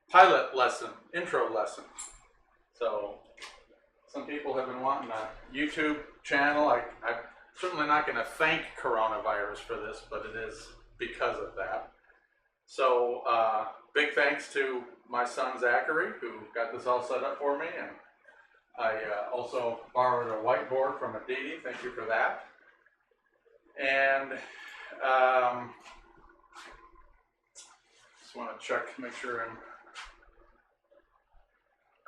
Pilot lesson, intro lesson. So some people have been wanting a YouTube channel. I'm certainly not going to thank coronavirus for this, but it is because of that. So big thanks to my son Zachary, who got this all set up for me, and I also borrowed a whiteboard from Aditi. Thank you for that. And just want to check, make sure I'm.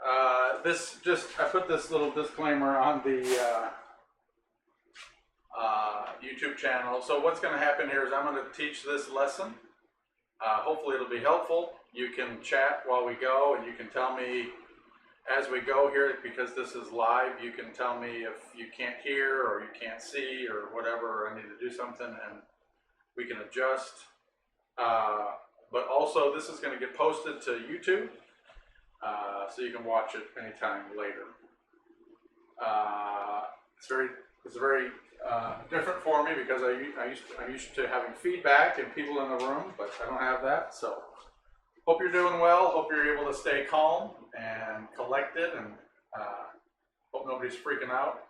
I put this little disclaimer on the YouTube channel. So what's going to happen here is I'm going to teach this lesson. Hopefully it'll be helpful. You can chat while we go, and you can tell me as we go here, because this is live, you can tell me if you can't hear or you can't see or whatever, or I need to do something, and we can adjust. But also this is going to get posted to YouTube, so you can watch it anytime later. It's very different for me because I'm used to having feedback and people in the room, but I don't have that. So hope you're doing well. Hope you're able to stay calm and collected, and hope nobody's freaking out.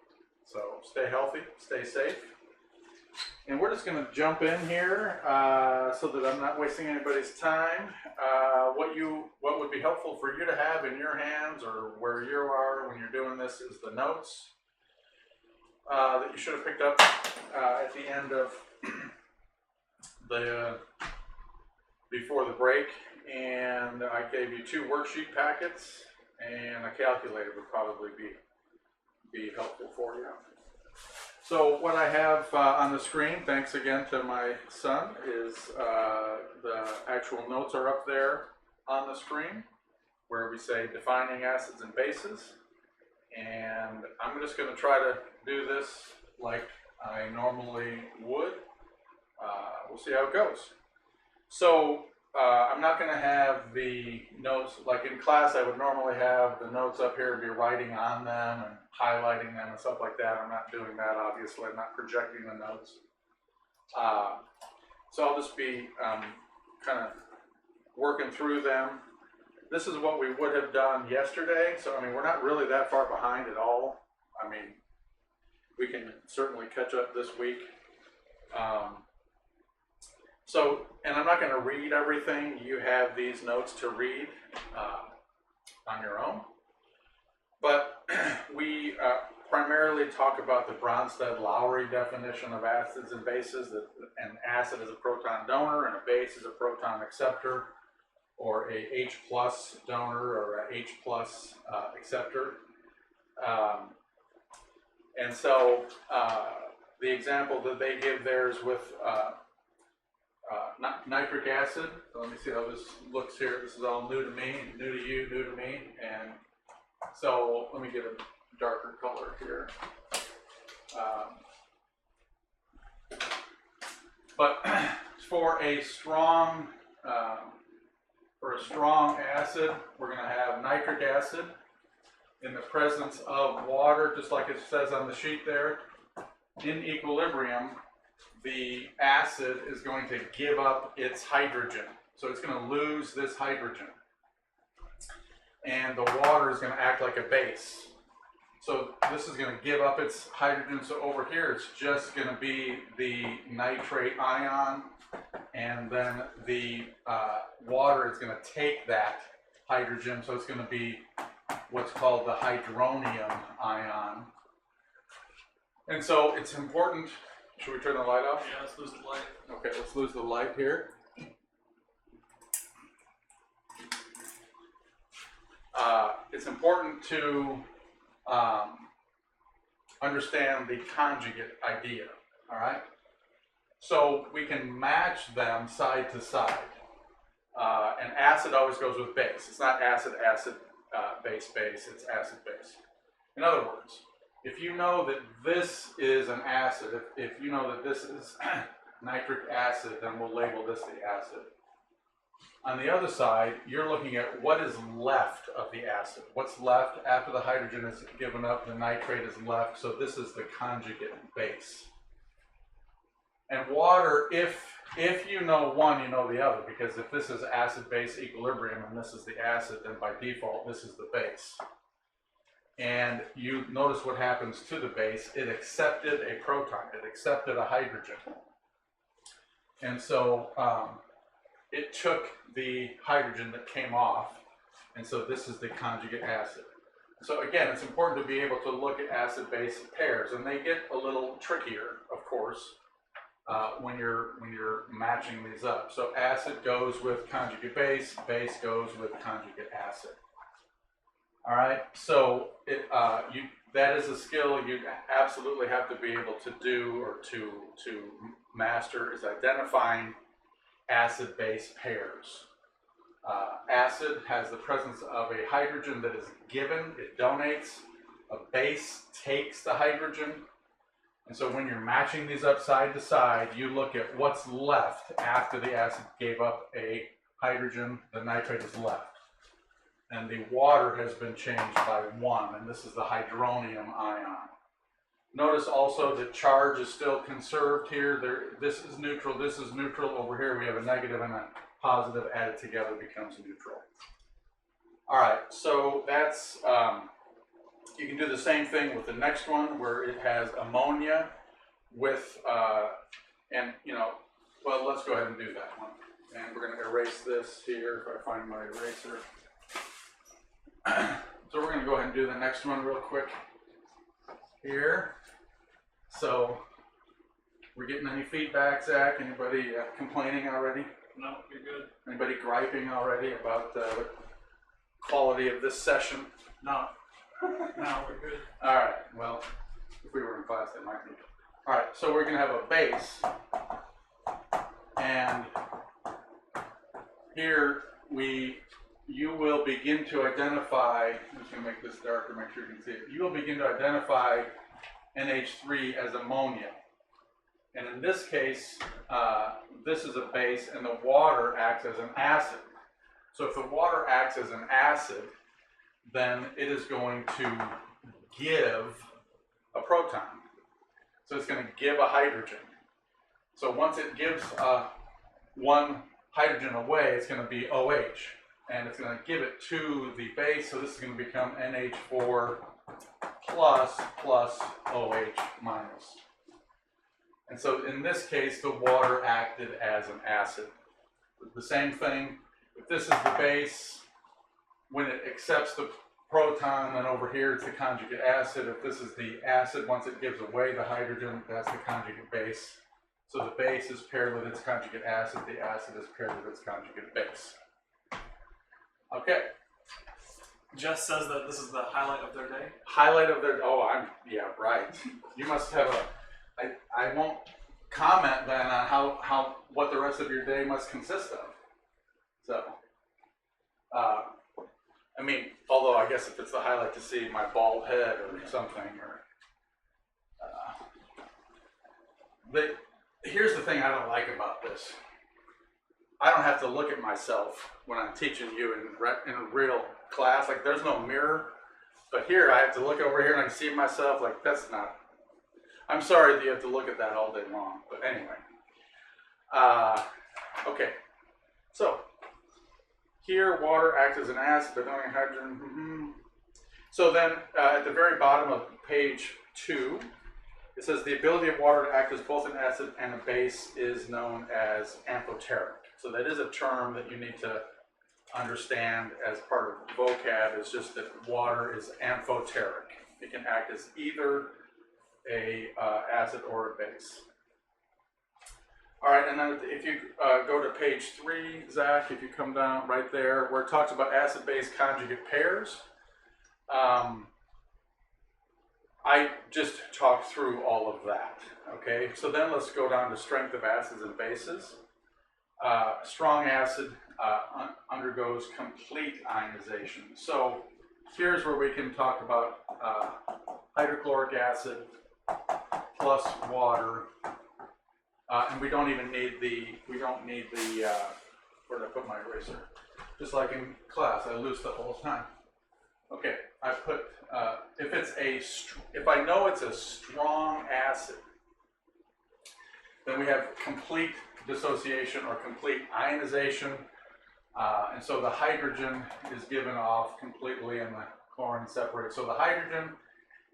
So stay healthy, stay safe. And we're just going to jump in here so that I'm not wasting anybody's time. What would be helpful for you to have in your hands or where you are when you're doing this is the notes that you should have picked up at the end of before the break. And I gave you 2 worksheet packets, and a calculator would probably be helpful for you. So what I have on the screen, thanks again to my son, is the actual notes are up there on the screen where we say defining acids and bases. And I'm just going to try to do this like I normally would. We'll see how it goes. So I'm not going to have the notes, like in class I would normally have the notes up here and be writing on them and highlighting them and stuff like that. I'm not doing that, obviously. I'm not projecting the notes. So I'll just be kind of working through them. This is what we would have done yesterday. So, I mean, we're not really that far behind at all. I mean, we can certainly catch up this week. And I'm not going to read everything. You have these notes to read on your own. But we primarily talk about the Bronsted-Lowry definition of acids and bases. That an acid is a proton donor and a base is a proton acceptor, or a H plus donor or a H plus acceptor. And so the example that they give there is with nitric acid. So let me see how this looks here. This is all new to me, new to you, new to me. And so let me get a darker color here. But for a strong acid, we're going to have nitric acid in the presence of water, just like it says on the sheet there. In equilibrium, the acid is going to give up its hydrogen. So it's going to lose this hydrogen. And the water is going to act like a base. So this is going to give up its hydrogen. So over here, it's just going to be the nitrate ion. And then the water is going to take that hydrogen. So it's going to be what's called the hydronium ion. And so it's important. Should we turn the light off? Yeah, let's lose the light. Okay, let's lose the light here. It's important to understand the conjugate idea, all right? So we can match them side to side. And acid always goes with base. It's not acid, base, base. It's acid, base. In other words, if you know that this is an acid, if you know that this is nitric acid, then we'll label this the acid. On the other side, you're looking at what is left of the acid. What's left after the hydrogen is given up, the nitrate is left, so this is the conjugate base. And water, if you know one, you know the other, because if this is acid-base equilibrium and this is the acid, then by default this is the base. And you notice what happens to the base. It accepted a proton, it accepted a hydrogen. And so it took the hydrogen that came off, and so this is the conjugate acid. So again, it's important to be able to look at acid-base pairs, and they get a little trickier, of course, when you're matching these up. So acid goes with conjugate base, base goes with conjugate acid. All right, so that is a skill you absolutely have to be able to do or to master, is identifying acid-base pairs. Acid has the presence of a hydrogen that is given, it donates. A base takes the hydrogen. And so when you're matching these up side to side, you look at what's left after the acid gave up a hydrogen, the nitrate is left. And the water has been changed by 1, and this is the hydronium ion. Notice also that charge is still conserved here. This is neutral, this is neutral. Over here we have a negative and a positive added together becomes neutral. All right, so that's, you can do the same thing with the next one where it has ammonia with, and you know, well, let's go ahead and do that one. And we're going to erase this here if I find my eraser. So we're going to go ahead and do the next one real quick here. So we're getting any feedback, Zach? Anybody complaining already? No, you're good. Anybody griping already about the quality of this session? No. No, we're good. All right, well, if we were in class, that might be. All right, so we're going to have a base. And here you will begin to identify, I'm just going to make this darker, make sure you can see it. You will begin to identify NH3 as ammonia. And in this case, this is a base and the water acts as an acid. So if the water acts as an acid, then it is going to give a proton. So it's going to give a hydrogen. So once it gives one hydrogen away, it's going to be OH. And it's going to give it to the base, so this is going to become NH4 plus OH minus. And so in this case, the water acted as an acid. The same thing, if this is the base, when it accepts the proton, then over here it's the conjugate acid. If this is the acid, once it gives away the hydrogen, that's the conjugate base. So the base is paired with its conjugate acid, the acid is paired with its conjugate base. Okay. Jess says that this is the highlight of their day. Highlight of their, yeah, right. You must have I won't comment then on what the rest of your day must consist of. So, I mean, although I guess if it's the highlight to see my bald head or something, or, here's the thing I don't like about this. I don't have to look at myself when I'm teaching you in a real class. Like, there's no mirror. But here, I have to look over here and I can see myself. Like, that's not... I'm sorry that you have to look at that all day long. But anyway. Okay. So, here, water acts as an acid, but not hydrogen. So then, at the very bottom of page 2, it says the ability of water to act as both an acid and a base is known as amphoteric. So that is a term that you need to understand as part of vocab. Is just that water is amphoteric. It can act as either a acid or a base. All right, and then if you go to page 3, Zach, if you come down right there, where it talks about acid-base conjugate pairs, I just talked through all of that, okay? So then let's go down to strength of acids and bases. Strong acid undergoes complete ionization. So here's where we can talk about hydrochloric acid plus water. And we don't even need where did I put my eraser? Just like in class, I lose the whole time. Okay, I put, if I know it's a strong acid, Then we have complete dissociation or complete ionization. And so the hydrogen is given off completely and the chlorine separated. So the hydrogen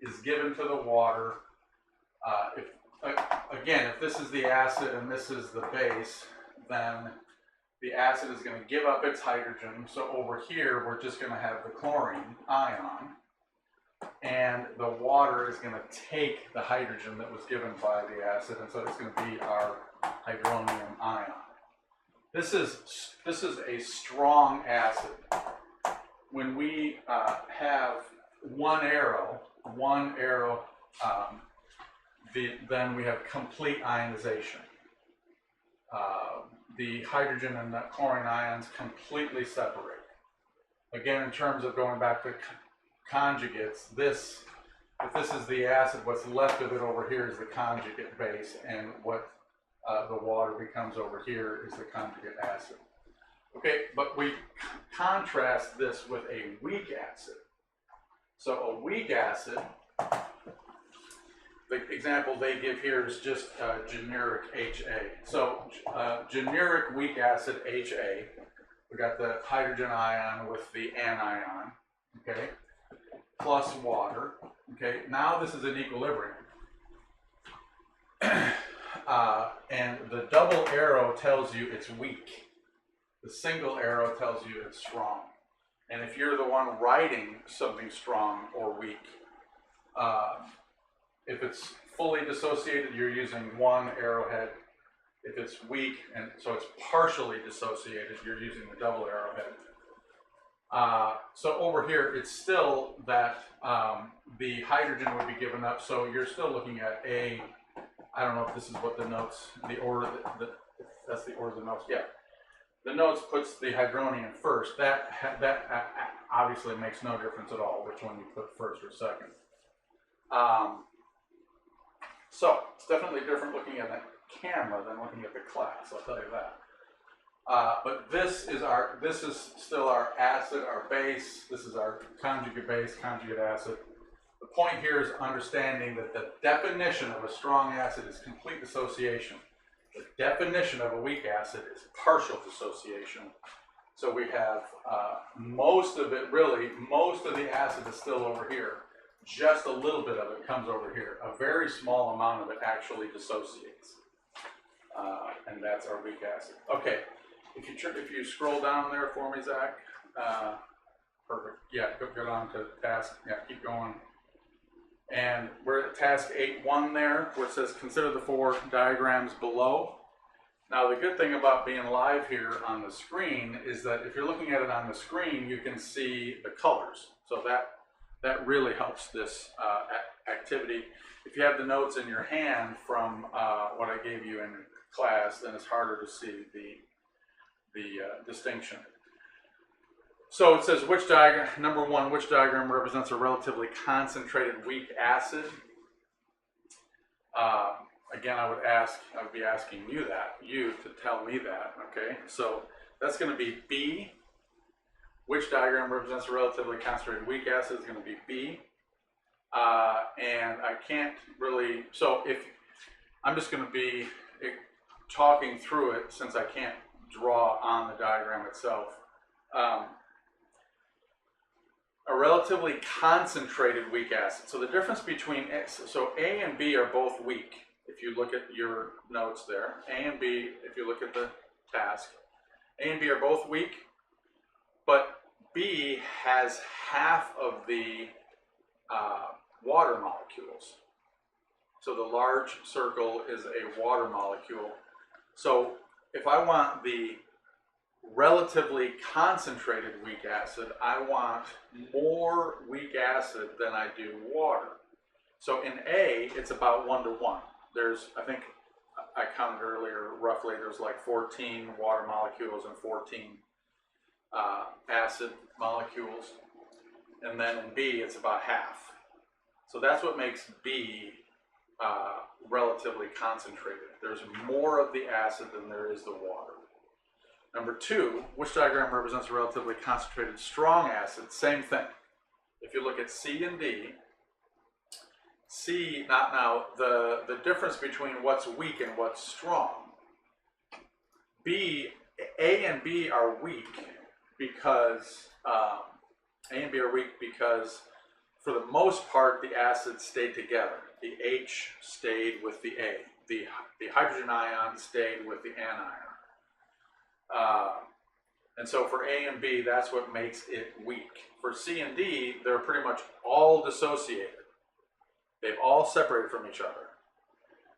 is given to the water. Again, if this is the acid and this is the base, then the acid is going to give up its hydrogen. So over here, we're just going to have the chlorine ion. And the water is going to take the hydrogen that was given by the acid. And so it's going to be our hydronium ion. This is a strong acid. When we have one arrow, then we have complete ionization. The hydrogen and the chlorine ions completely separate. Again, in terms of going back to conjugates, if this is the acid, what's left of it over here is the conjugate base, and what the water becomes over here is the conjugate acid. Okay, but we contrast this with a weak acid. So a weak acid, the example they give here is just generic HA. So generic weak acid HA, we got the hydrogen ion with the anion, okay, plus water. Okay, now this is in equilibrium. And the double arrow tells you it's weak. The single arrow tells you it's strong. And if you're the one writing something strong or weak, if it's fully dissociated, you're using one arrowhead. If it's weak, and so it's partially dissociated, you're using the double arrowhead. So over here, it's still that the hydrogen would be given up. So you're still looking at a, I don't know if this is what the notes, the order, that's the order of the notes. Yeah. The notes puts the hydronium first. That obviously makes no difference at all which one you put first or second. So it's definitely different looking at the camera than looking at the class, I'll tell you that. But this is still our acid, our base. This is our conjugate base, conjugate acid. The point here is understanding that the definition of a strong acid is complete dissociation. The definition of a weak acid is partial dissociation. So we have most of it, really, most of the acid is still over here. Just a little bit of it comes over here. A very small amount of it actually dissociates. And that's our weak acid. Okay, if you scroll down there for me, Zach. Perfect. Yeah, go down to task. Yeah, keep going. And we're at task 8.1 there, where it says consider the 4 diagrams below. Now the good thing about being live here on the screen is that if you're looking at it on the screen, you can see the colors. So that really helps this activity. If you have the notes in your hand from what I gave you in class, then it's harder to see the distinction. So it says which diagram, number 1, which diagram represents a relatively concentrated weak acid? Again, I would be asking you to tell me that, okay? So that's going to be B. Which diagram represents a relatively concentrated weak acid is going to be B. And I can't really, so if, I'm just going to be talking through it since I can't draw on the diagram itself. A relatively concentrated weak acid. So the difference between, so A and B are both weak. If you look at your notes there, A and B, if you look at the task, A and B are both weak, but B has half of the water molecules. So the large circle is a water molecule. So if I want the relatively concentrated weak acid, I want more weak acid than I do water. So in A, it's about 1 to 1. There's, I think I counted earlier, roughly there's like 14 water molecules and 14 acid molecules. And then in B, it's about half. So that's what makes B relatively concentrated. There's more of the acid than there is the water. Number 2, which diagram represents a relatively concentrated strong acid? Same thing. If you look at C and D, C, not now, the difference between what's weak and what's strong. A and B are weak because for the most part the acids stayed together. The H stayed with the A. The hydrogen ion stayed with the anion. And so for A and B, that's what makes it weak. For C and D, they're pretty much all dissociated. They've all separated from each other.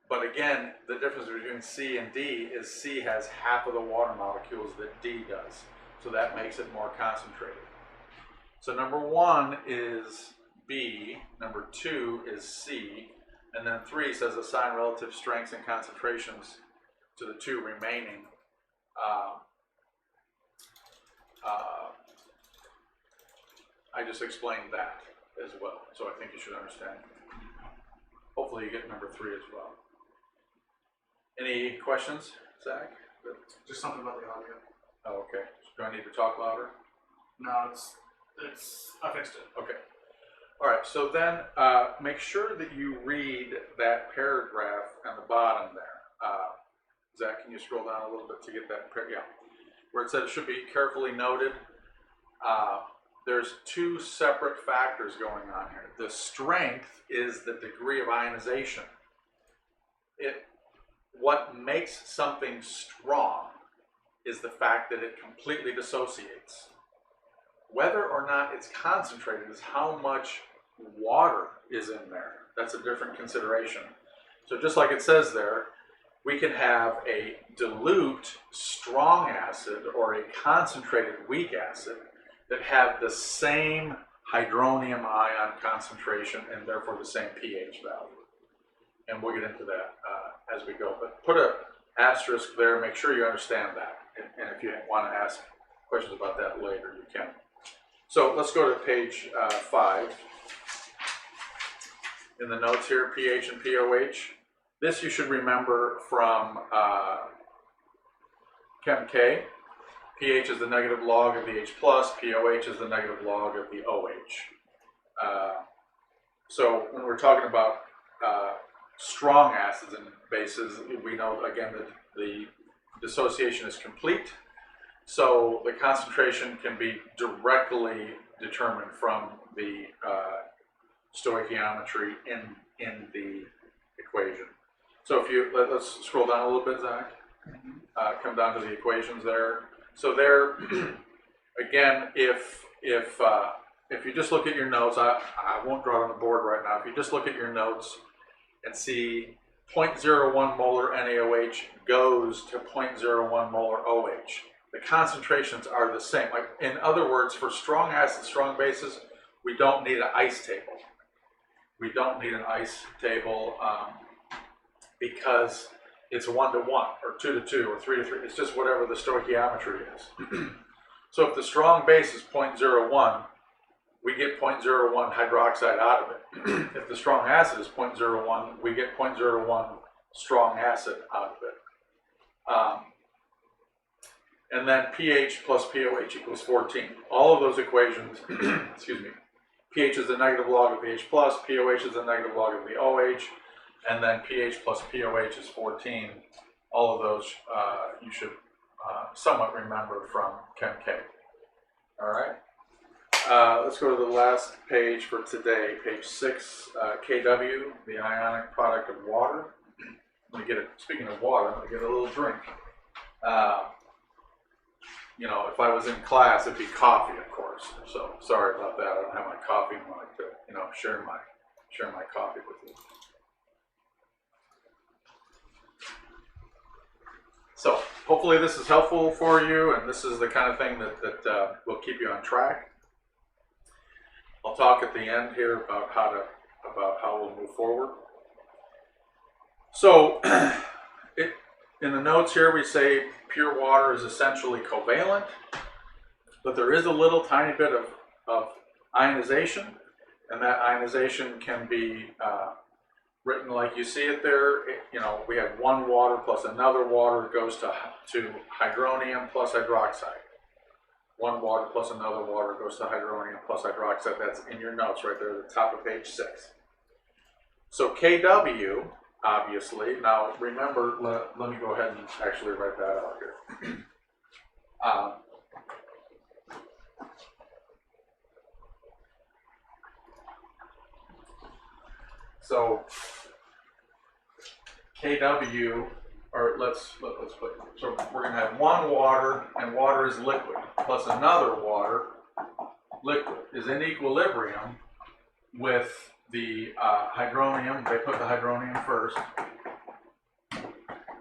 But again, the difference between C and D is C has half of the water molecules that D does. So that makes it more concentrated. So number 1 is B, number 2 is C, and then 3 says assign relative strengths and concentrations to the 2 remaining. I just explained that as well, so I think you should understand. Hopefully you get number 3 as well. Any questions, Zach? Just something about the audio. Oh, okay. Do I need to talk louder? No, I fixed it. Okay. All right, so then make sure that you read that paragraph on the bottom there. Zach, can you scroll down a little bit to get that? Yeah. Where it says it should be carefully noted. There's 2 separate factors going on here. The strength is the degree of ionization. What makes something strong is the fact that it completely dissociates. Whether or not it's concentrated is how much water is in there. That's a different consideration. So just like it says there, we can have a dilute strong acid or a concentrated weak acid that have the same hydronium ion concentration and therefore the same pH value. And we'll get into that as we go. But put an asterisk there, make sure you understand that. And if you want to ask questions about that later, you can. So let's go to page 5. In the notes here, pH and POH. This you should remember from Chem K. pH is the negative log of the H+, POH is the negative log of the OH. So when we're talking about strong acids and bases, we know again that the dissociation is complete. So the concentration can be directly determined from the stoichiometry in the equation. So if you, let's scroll down a little bit, Zach. Come down to the equations there. So there, again, if you just look at your notes, I won't draw it on the board right now. If you just look at your notes and see 0.01 molar NaOH goes to 0.01 molar OH, the concentrations are the same. Like, in other words, for strong acids, strong bases, we don't need an ice table. We don't need an ice table because it's 1 to 1, or 2 to 2, or 3 to 3. It's just whatever the stoichiometry is. So if the strong base is 0.01, we get 0.01 hydroxide out of it. If the strong acid is 0.01, we get 0.01 strong acid out of it. And then pH plus POH equals 14. All of those equations, excuse me, pH is the negative log of the H+, POH is the negative log of the OH, and then pH plus POH is 14. All of those you should somewhat remember from Chem K. All right. Let's go to the last page for today, page 6, KW, the ionic product of water. I'm going to get it. Speaking of water, I'm going to get a little drink. You know, if I was in class, it'd be coffee, of course. So sorry about that. I don't have my coffee. I like to, you know, share my coffee with you. So hopefully this is helpful for you, and this is the kind of thing that will keep you on track. I'll talk at the end here about how we'll move forward. So in the notes here we say pure water is essentially covalent, but there is a little tiny bit of ionization, and that ionization can be written like you see it there. You know, we have one water plus another water goes to hydronium plus hydroxide. One water plus another water goes to hydronium plus hydroxide. That's in your notes right there at the top of page 6. So KW, obviously, now remember, let me go ahead and actually write that out here. So KW, or let's put, so we're going to have one water, and water is liquid, plus another water, liquid, is in equilibrium with the hydronium. They put the hydronium first,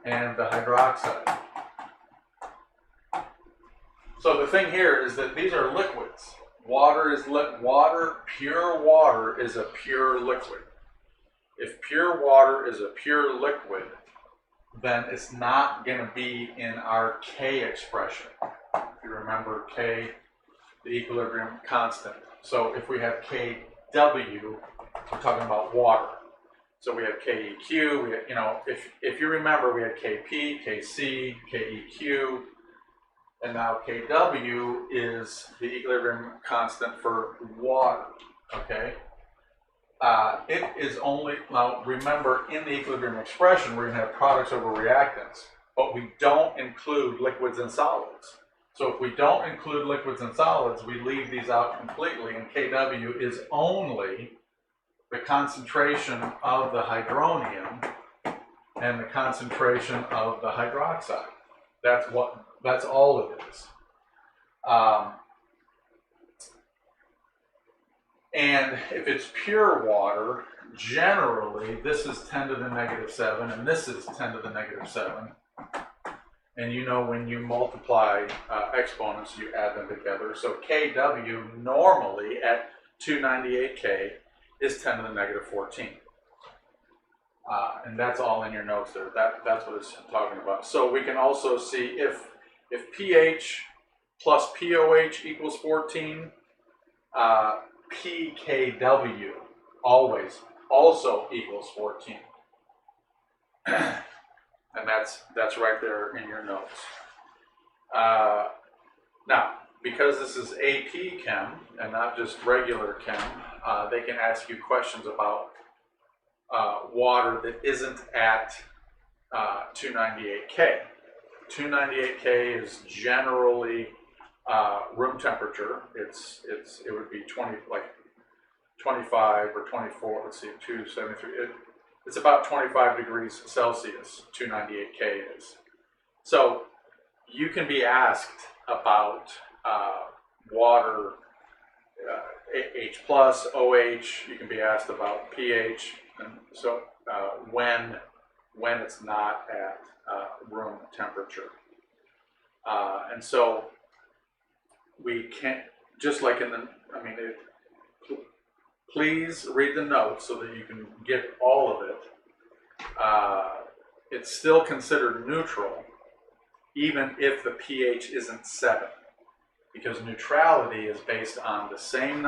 and the hydroxide. So the thing here is that these are liquids. Water is pure water is a pure liquid. If pure water is a pure liquid, then it's not going to be in our K expression. If you remember K, the equilibrium constant. So if we have KW, we're talking about water. So we have KEQ, we have, you know, if you remember, we had KP, KC, KEQ, and now KW is the equilibrium constant for water, okay? It is only, now remember, in the equilibrium expression, we're going to have products over reactants, but we don't include liquids and solids. So if we don't include liquids and solids, we leave these out completely, and KW is only the concentration of the hydronium and the concentration of the hydroxide. That's all it is. And if it's pure water, generally this is 10 to the negative 7 and this is 10 to the negative 7. And you know, when you multiply exponents, you add them together. So KW normally at 298K is 10 to the negative 14. And that's all in your notes there. That's what it's talking about. So we can also see if pH plus POH equals 14, PKW always also equals 14. And that's right there in your notes. Now, because this is AP Chem and not just regular Chem, they can ask you questions about water that isn't at 298K. 298K is generally room temperature. It would be 25 or 24. Let's see, 273. It's about 25 degrees Celsius. 298K is. So you can be asked about water, H plus, OH. You can be asked about pH, and so when it's not at room temperature. And so we can't, just like in the, please read the notes so that you can get all of it. It's still considered neutral, even if the pH isn't 7, because neutrality is based on the same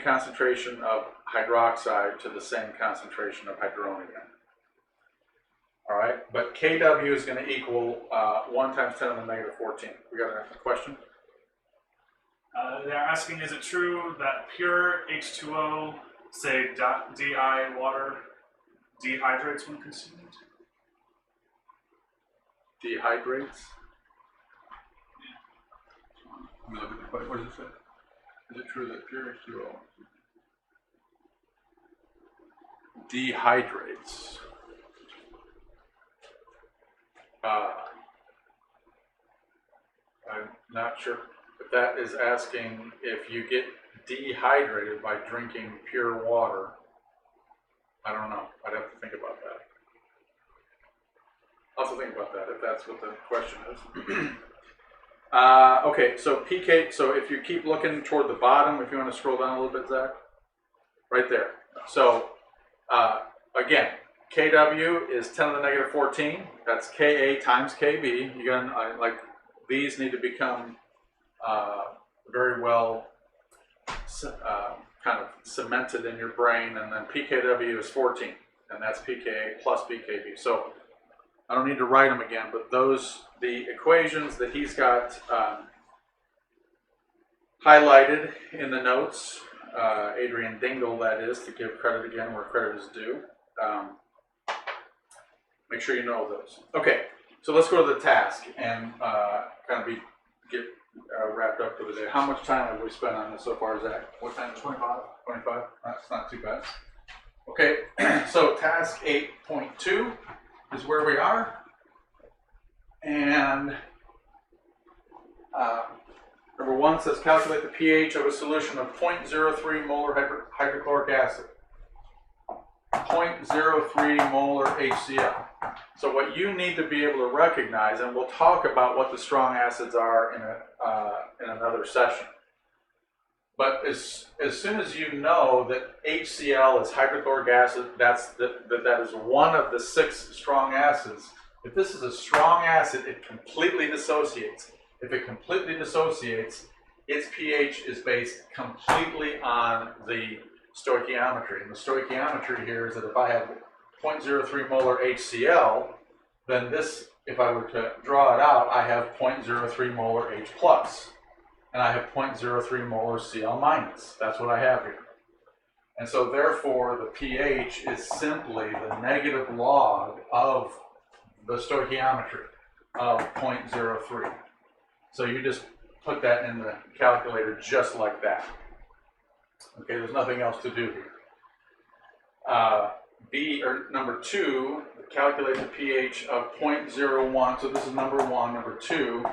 concentration of hydroxide to the same concentration of hydronium. All right, but KW is going to equal 1 times 10 to the negative 14. We got a question? They're asking, is it true that pure H2O, say DI water, dehydrates when consumed? Dehydrates? Let me look at the question. What does it say? Is it true that pure H2O dehydrates? I'm not sure if that is asking if you get dehydrated by drinking pure water. I don't know. I'd have to think about that. I'll have to think about that if that's what the question is. Okay, so PK, so if you keep looking toward the bottom, if you want to scroll down a little bit, Zach, right there. So again, KW is 10 to the negative 14. That's Ka times Kb. Again, like these need to become very well kind of cemented in your brain, and then PKW is 14, and that's pKa plus pKb. So I don't need to write them again, but the equations that he's got highlighted in the notes Adrian Dingle, that is, to give credit again where credit is due. Make sure you know those. Okay, so let's go to the task and kind of get wrapped up for the day. How much time have we spent on this so far, Zach? What time? 25? 25? That's not too bad. Okay, so task 8.2 is where we are. And number 1 says calculate the pH of a solution of 0.03 molar hydrochloric acid. 0.03 molar HCl. So what you need to be able to recognize, and we'll talk about what the strong acids are in another session. But as soon as you know that HCl is hydrochloric acid, that is one of the 6 strong acids. If this is a strong acid, it completely dissociates. If it completely dissociates, its pH is based completely on the stoichiometry. And the stoichiometry here is that if I have 0.03 molar HCl, then this, if I were to draw it out, I have 0.03 molar H plus. And I have 0.03 molar Cl minus. That's what I have here. And so therefore the pH is simply the negative log of the stoichiometry of 0.03. So you just put that in the calculator just like that. Okay, there's nothing else to do here. Number 2, calculate the pH of 0.01. So this is number 1. Number 2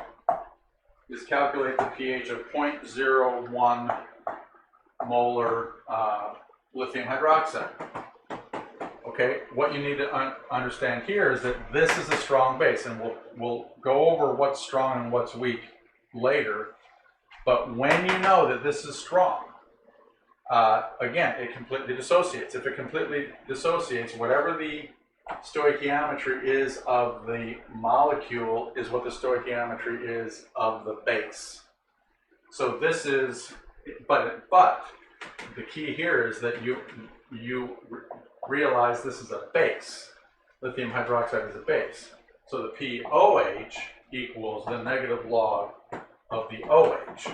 is calculate the pH of 0.01 molar lithium hydroxide. Okay, what you need to understand here is that this is a strong base, and we'll go over what's strong and what's weak later. But when you know that this is strong, again, it completely dissociates. If it completely dissociates, whatever the stoichiometry is of the molecule is what the stoichiometry is of the base. So this is, but the key here is that you realize this is a base. Lithium hydroxide is a base. So the POH equals the negative log of the OH.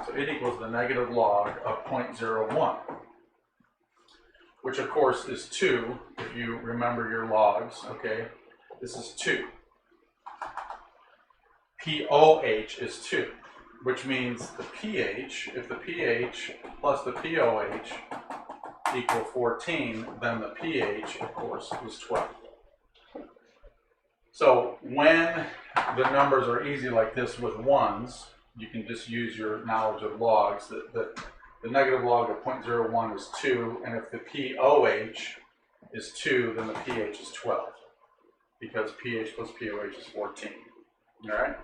So it equals the negative log of 0.01, which of course is 2, if you remember your logs, okay? This is 2. POH is 2, which means the pH, if the pH plus the POH equal 14, then the pH, of course, is 12. So when the numbers are easy like this with ones, you can just use your knowledge of logs. The negative log of 0.01 is 2, and if the POH is 2, then the pH is 12, because pH plus POH is 14. All right?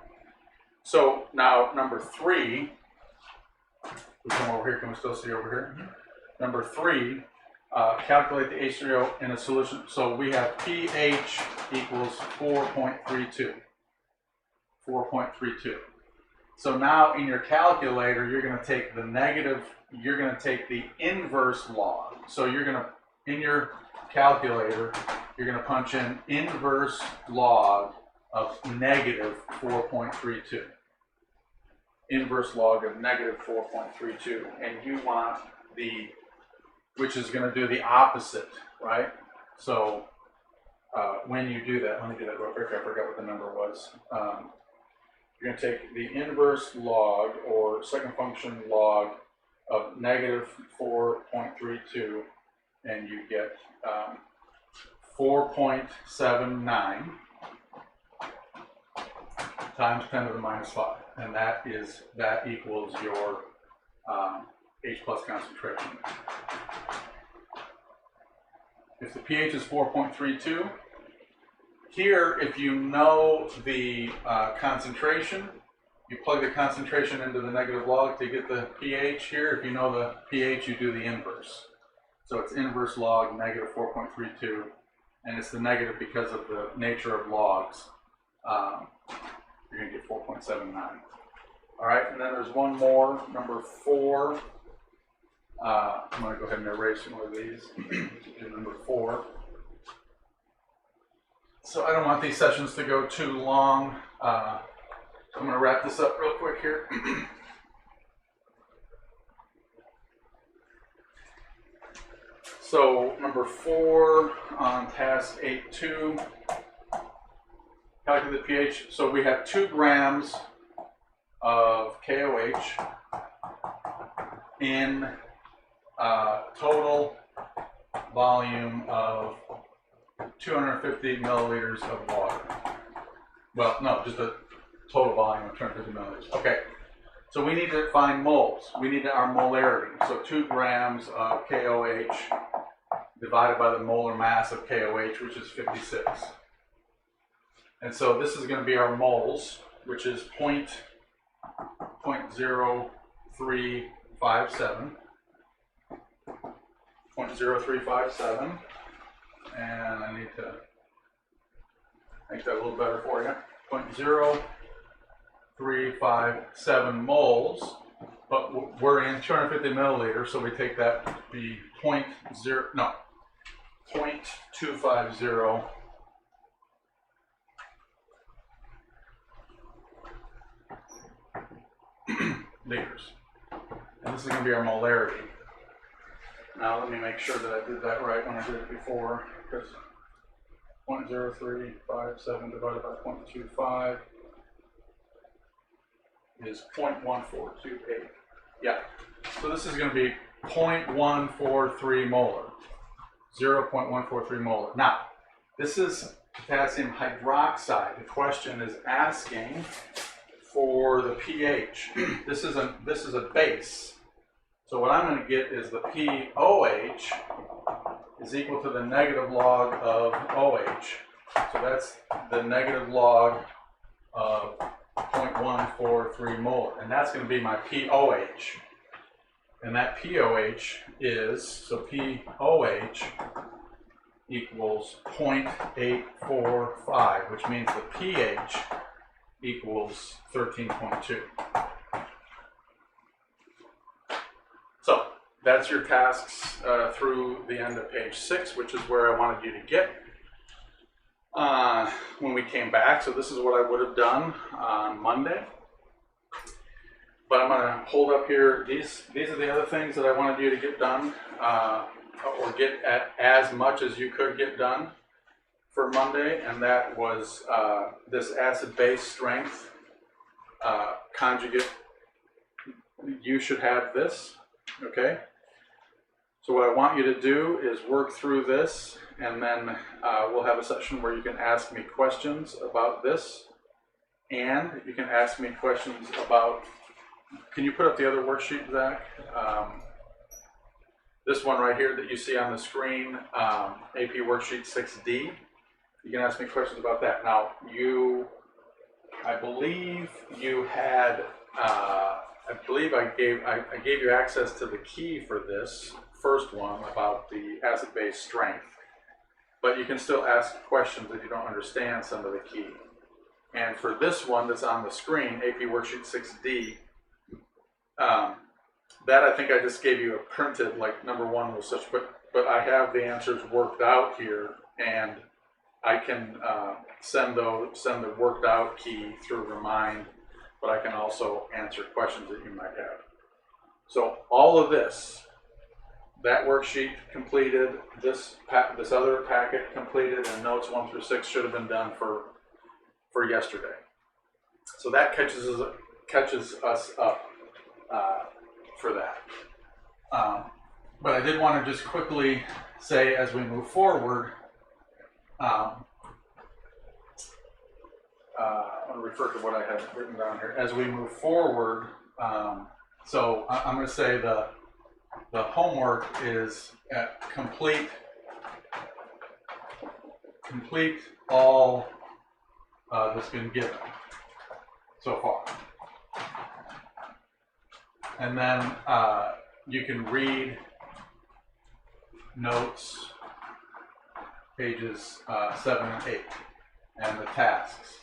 So now number 3, we come over here, can we still see over here? Mm-hmm. Number 3, calculate the H3O in a solution. So we have pH equals 4.32. 4.32. So now in your calculator, you're going to take the negative, you're going to take the inverse log. So you're going to, in your calculator, you're going to punch in inverse log of negative 4.32. Inverse log of negative 4.32. And you want the, which is going to do the opposite, right? So when you do that, let me do that real quick. I forgot what the number was. You're going to take the inverse log or second function log of negative 4.32, and you get 4.79 times 10 to the minus 5, and that equals your H plus concentration. If the pH is 4.32, here, if you know the concentration, you plug the concentration into the negative log to get the pH here. If you know the pH, you do the inverse. So it's inverse log negative 4.32, and it's the negative because of the nature of logs. You're going to get 4.79. All right, and then there's one more, number 4. I'm going to go ahead and erase one of these. Number 4. So I don't want these sessions to go too long. So I'm going to wrap this up real quick here. So number 4 on task 8.2, calculate the pH. So we have 2 grams of KOH in total volume of 250 milliliters of water. Well, no, just a total volume of 250 milliliters. Okay, so we need to find moles. We need our molarity. So 2 grams of KOH divided by the molar mass of KOH, which is 56. And so this is going to be our moles, which is 0.0357. 0.0357. And I need to make that a little better for you. 0.0357 moles, but we're in 250 milliliters, so we take that to be 0.250 liters. And this is going to be our molarity. Now let me make sure that I did that right when I did it before, because 0.0357 divided by 0.25 is 0.1428. Yeah, so this is going to be 0.143 molar. 0.143 molar. Now, this is potassium hydroxide. The question is asking for the pH. This is a base. So what I'm going to get is the POH is equal to the negative log of OH. So that's the negative log of 0.143 molar. And that's going to be my POH. And that POH is, so POH equals 0.845, which means the pH equals 13.2. So that's your tasks through the end of page 6, which is where I wanted you to get when we came back. So this is what I would have done on Monday. But I'm going to hold up here. These are the other things that I wanted you to get done, or get at as much as you could get done for Monday, and that was this acid-base strength conjugate. You should have this, okay? So what I want you to do is work through this, and then we'll have a session where you can ask me questions about this, and you can ask me questions about. Can you put up the other worksheet, Zach? This one right here that you see on the screen, AP worksheet 6D. You can ask me questions about that. Now, I believe you had, I gave you access to the key for this first one about the acid-base strength. But you can still ask questions if you don't understand some of the key. And for this one that's on the screen, AP worksheet 6D, that I think I just gave you a printed, like number 1 was such, but I have the answers worked out here, and I can send the worked out key through Remind, but I can also answer questions that you might have. So all of this, that worksheet completed, this other packet completed, and notes 1 through 6 should have been done for yesterday. So that catches us up for that. But I did want to just quickly say, as we move forward, I want to refer to what I had written down here. As we move forward, so I'm going to say the homework is complete all that's been given so far. And then you can read notes, pages 7 and 8, and the tasks,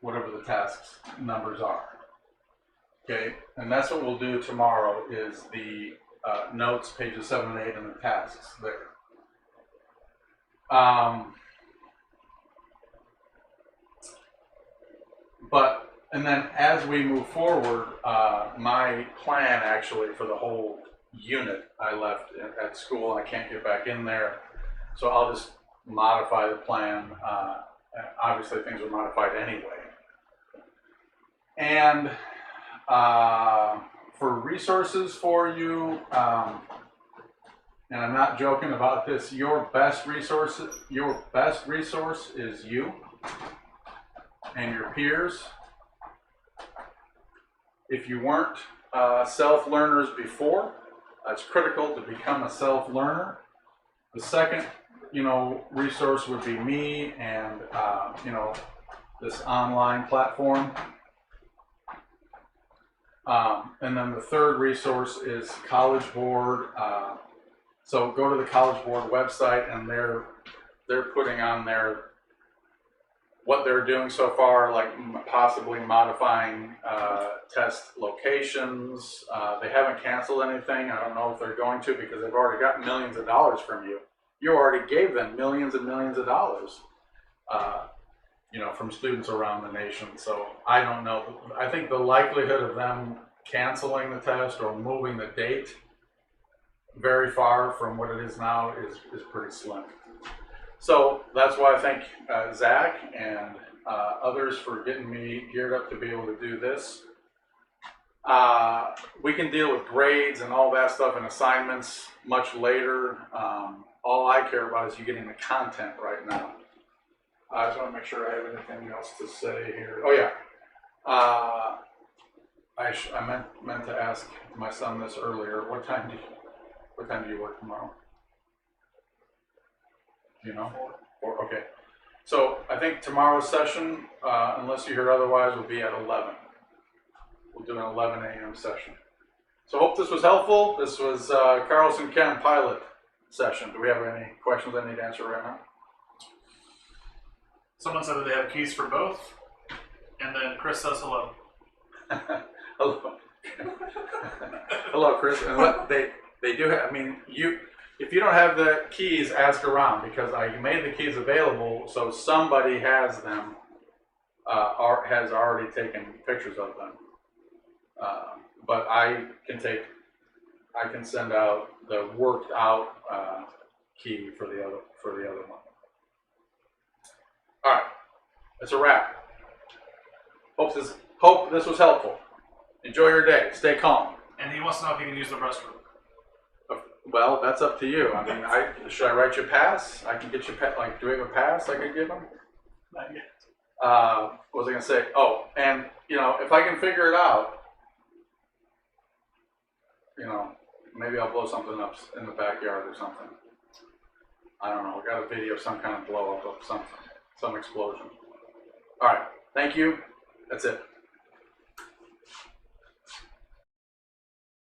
whatever the tasks numbers are. Okay, and that's what we'll do tomorrow, is the notes, pages 7 and 8, and the tasks there. And then as we move forward, my plan actually for the whole unit I left at school. I can't get back in there, so I'll just modify the plan. Obviously, things are modified anyway. And for resources for you, and I'm not joking about this, your best resource is you and your peers. If you weren't self-learners before, it's critical to become a self-learner. The second, resource would be me and, this online platform. And then the third resource is College Board. So go to the College Board website, and they're putting on there what they're doing so far, like possibly modifying test locations. They haven't canceled anything. I don't know if they're going to, because they've already got millions of dollars from you. You already gave them millions and millions of dollars, from students around the nation. So I don't know. I think the likelihood of them canceling the test or moving the date very far from what it is now is pretty slim. So that's why I thank Zach and others for getting me geared up to be able to do this. We can deal with grades and all that stuff and assignments much later. All I care about is you getting the content right now. I just want to make sure I have anything else to say here. Oh yeah, I meant to ask my son this earlier. What time do you work tomorrow? Do you know? Okay. So I think tomorrow's session, unless you hear otherwise, will be at 11. We'll do an 11 a.m. session. So hope this was helpful. This was Carlson Chem pilot session. Do we have any questions I need to answer right now? Someone said that they have keys for both, and then Chris says hello. Hello. Hello, Chris. And what they do have, if you don't have the keys, ask around, because I made the keys available, so somebody has them, or has already taken pictures of them. But I can send out the worked out key for the other one. All right, that's a wrap. Hope this was helpful. Enjoy your day. Stay calm. And he wants to know if he can use the restroom. Well, that's up to you. Should I write you a pass? I can get you do we have a pass I could give him? Not yet. What was I gonna say? Oh, and if I can figure it out, maybe I'll blow something up in the backyard or something. I don't know. I got a video of some kind of blow up of something, some explosion. All right. Thank you. That's it.